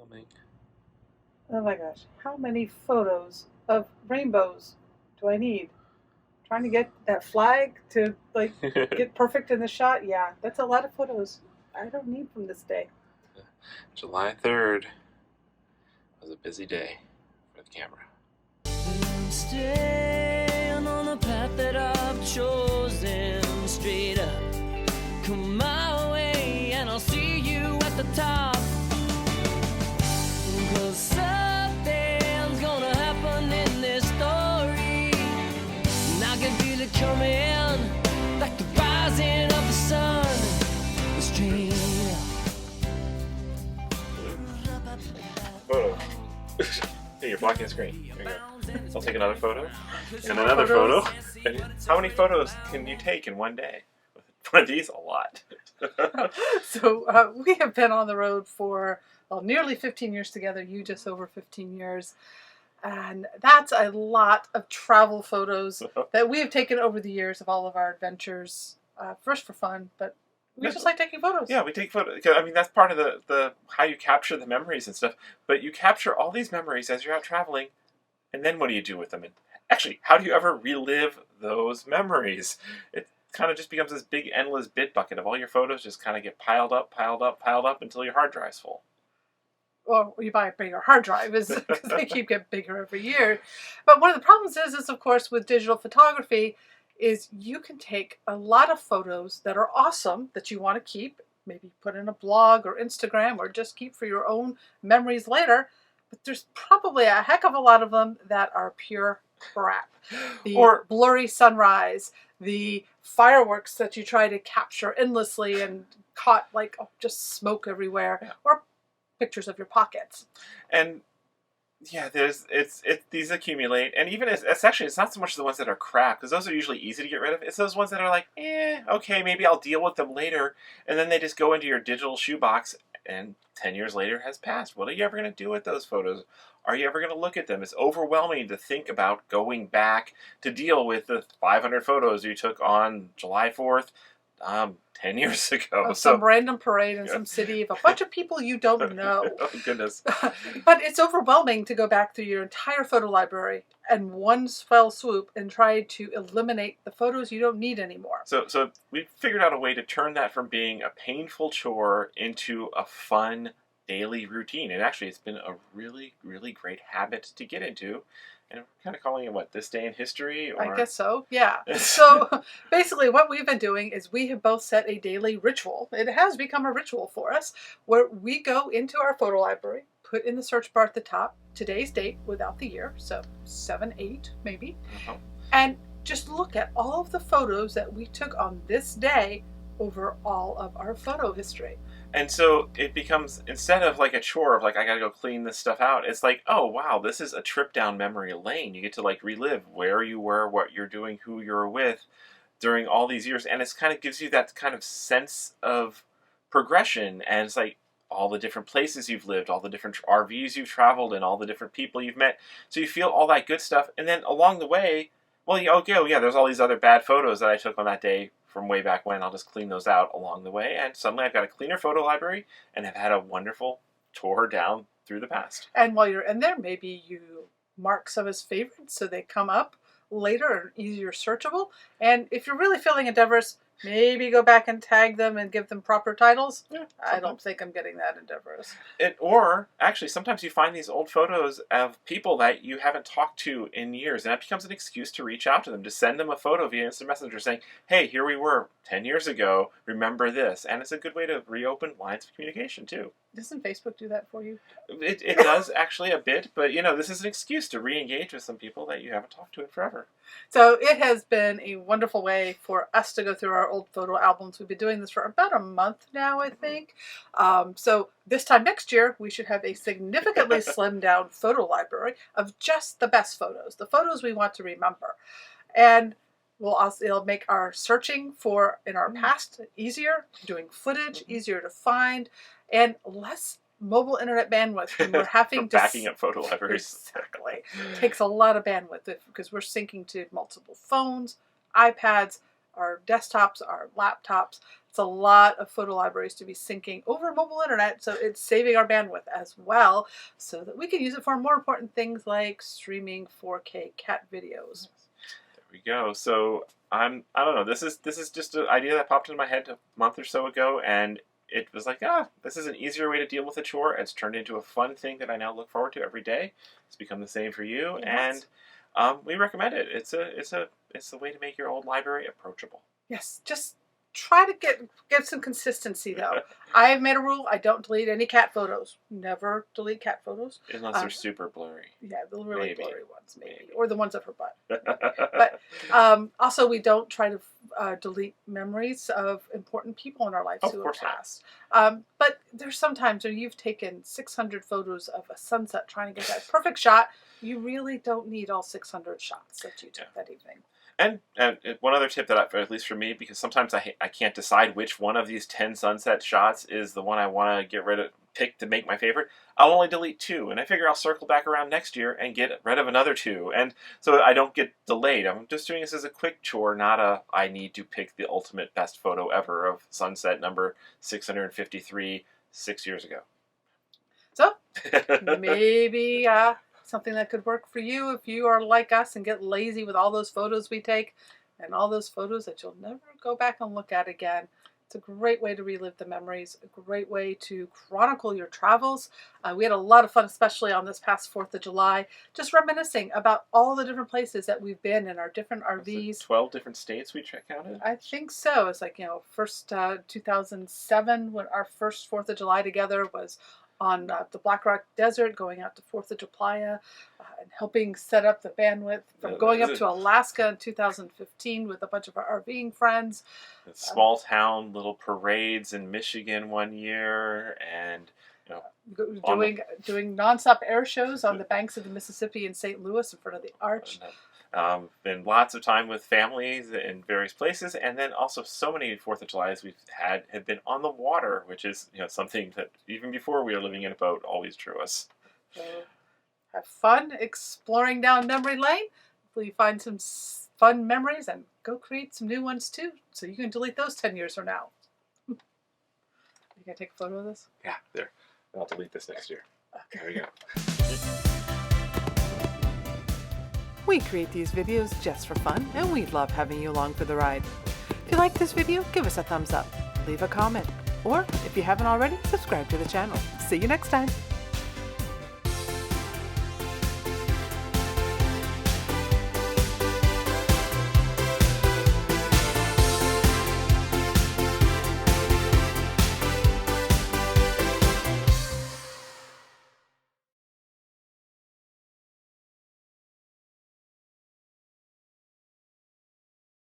Overwhelming. Oh my gosh, how many photos of rainbows do I need? Trying to get that flag to like get perfect in the shot. Yeah, that's a lot of photos. I don't need from this day. July 3rd was a busy day for the camera. I'm staying on the path that I've chosen, straight up. Come my way and I'll see you at the top. 'Cause something's gonna happen in this story, and I can feel it coming like the rising of the sun. Straight Photo. Hey, you're blocking the screen. Here you go. I'll take another photo. And more another photos? photo. And how many photos can you take in one day? One of these? A lot. So we have been on the road for nearly 15 years together. You just over 15 years. And that's a lot of travel photos that we have taken over the years of all of our adventures. First for fun, but we just like taking photos. Yeah, we take photos. I mean, that's part of the how you capture the memories and stuff. But you capture all these memories as you're out traveling, and then what do you do with them? And actually, how do you ever relive those memories? It kind of just becomes this big, endless bit bucket of all your photos just kind of get piled up until your hard drive's full. Or you buy a bigger hard drive because they keep getting bigger every year. But one of the problems is of course, with digital photography, is you can take a lot of photos that are awesome that you want to keep, maybe put in a blog or Instagram or just keep for your own memories later. But there's probably a heck of a lot of them that are pure crap. The blurry sunrise, the fireworks that you try to capture endlessly and caught like just smoke everywhere, or pictures of your pockets. And yeah, these accumulate, and even it's actually it's not so much the ones that are crap, because those are usually easy to get rid of. It's those ones that are like, okay, maybe I'll deal with them later, and then they just go into your digital shoebox, and 10 years later has passed. What are you ever going to do with those photos? Are you ever going to look at them? It's overwhelming to think about going back to deal with the 500 photos you took on July 4th, 10 years ago. Of some random parade in some city of a bunch of people you don't know. Oh, goodness. But it's overwhelming to go back through your entire photo library in one fell swoop and try to eliminate the photos you don't need anymore. So we figured out a way to turn that from being a painful chore into a fun daily routine. And actually, it's been a really, really great habit to get into. And we're kind of calling it, what, This Day in History? Or... I guess so, yeah. So basically what we've been doing is we have both set a daily ritual. It has become a ritual for us, where we go into our photo library, put in the search bar at the top, today's date without the year, so 7/8 maybe, and just look at all of the photos that we took on this day over all of our photo history. And so it becomes, instead of like a chore of like, I gotta go clean this stuff out, it's like, oh wow, this is a trip down memory lane. You get to like relive where you were, what you're doing, who you're with during all these years. And it's kind of gives you that kind of sense of progression. And it's like all the different places you've lived, all the different RVs you've traveled in, all the different people you've met. So you feel all that good stuff. And then along the way, well, yeah, there's all these other bad photos that I took on that day from way back when. I'll just clean those out along the way, and suddenly I've got a cleaner photo library and have had a wonderful tour down through the past. And while you're in there, maybe you mark some as favorites so they come up later and easier searchable. And if you're really feeling endeavorous, maybe go back and tag them and give them proper titles. Yeah, I don't think I'm getting that endeavorous. Or actually, sometimes you find these old photos of people that you haven't talked to in years, and that becomes an excuse to reach out to them, to send them a photo via Instant Messenger saying, hey, here we were 10 years ago, remember this. And it's a good way to reopen lines of communication too. Doesn't Facebook do that for you? It does actually a bit, but this is an excuse to re-engage with some people that you haven't talked to in forever. So it has been a wonderful way for us to go through our old photo albums. We've been doing this for about a month now, I think. So this time next year, we should have a significantly slimmed down photo library of just the best photos, the photos we want to remember. And it'll make our searching in our past easier, doing footage easier to find, and less mobile internet bandwidth when we're having to backing up photo libraries. Exactly. It takes a lot of bandwidth because we're syncing to multiple phones, iPads, our desktops, our laptops. It's a lot of photo libraries to be syncing over mobile internet, so it's saving our bandwidth as well, so that we can use it for more important things like streaming 4K cat videos. There we go. So I don't know. This is just an idea that popped into my head a month or so ago, and it was like, this is an easier way to deal with a chore. It's turned into a fun thing that I now look forward to every day. It's become the same for you, Yes. and we recommend it. It's a way to make your old library approachable. Yes, just try to get some consistency though. I have made a rule: I don't delete any cat photos. Never delete cat photos. Unless they're super blurry. Yeah, the really Maybe. blurry ones, maybe, or the ones of her butt. But also, we don't try to delete memories of important people in our lives Of who have course not. passed. But there's sometimes when you've taken 600 photos of a sunset trying to get that perfect shot, you really don't need all 600 shots that you took that evening. And one other tip that, at least for me, because sometimes I can't decide which one of these 10 sunset shots is the one I want to pick to make my favorite, I'll only delete 2. And I figure I'll circle back around next year and get rid of another 2. And so I don't get delayed. I'm just doing this as a quick chore, not I need to pick the ultimate best photo ever of sunset number 653 6 years ago. So maybe something that could work for you if you are like us and get lazy with all those photos we take and all those photos that you'll never go back and look at again. It's a great way to relive the memories, a great way to chronicle your travels. We had a lot of fun, especially on this past 4th of July, just reminiscing about all the different places that we've been in our different RVs. 12 different states we counted? I think so. It's like, first 2007 when our first 4th of July together was on the Black Rock Desert, going out to 4th of July and helping set up the bandwidth from going up to Alaska in 2015 with a bunch of our RVing friends. Small town little parades in Michigan one year, and doing nonstop air shows on the banks of the Mississippi in St. Louis in front of the Arch. Been lots of time with families in various places, and then also so many 4th of Julys we've had have been on the water, which is something that even before we were living in a boat always drew us. So have fun exploring down memory lane. Hopefully you find some fun memories and go create some new ones too, so you can delete those 10 years from now. You gonna take a photo of this? Yeah, there. I'll delete this next year. Okay. There we go. We create these videos just for fun, and we love having you along for the ride. If you like this video, give us a thumbs up, leave a comment, or if you haven't already, subscribe to the channel. See you next time.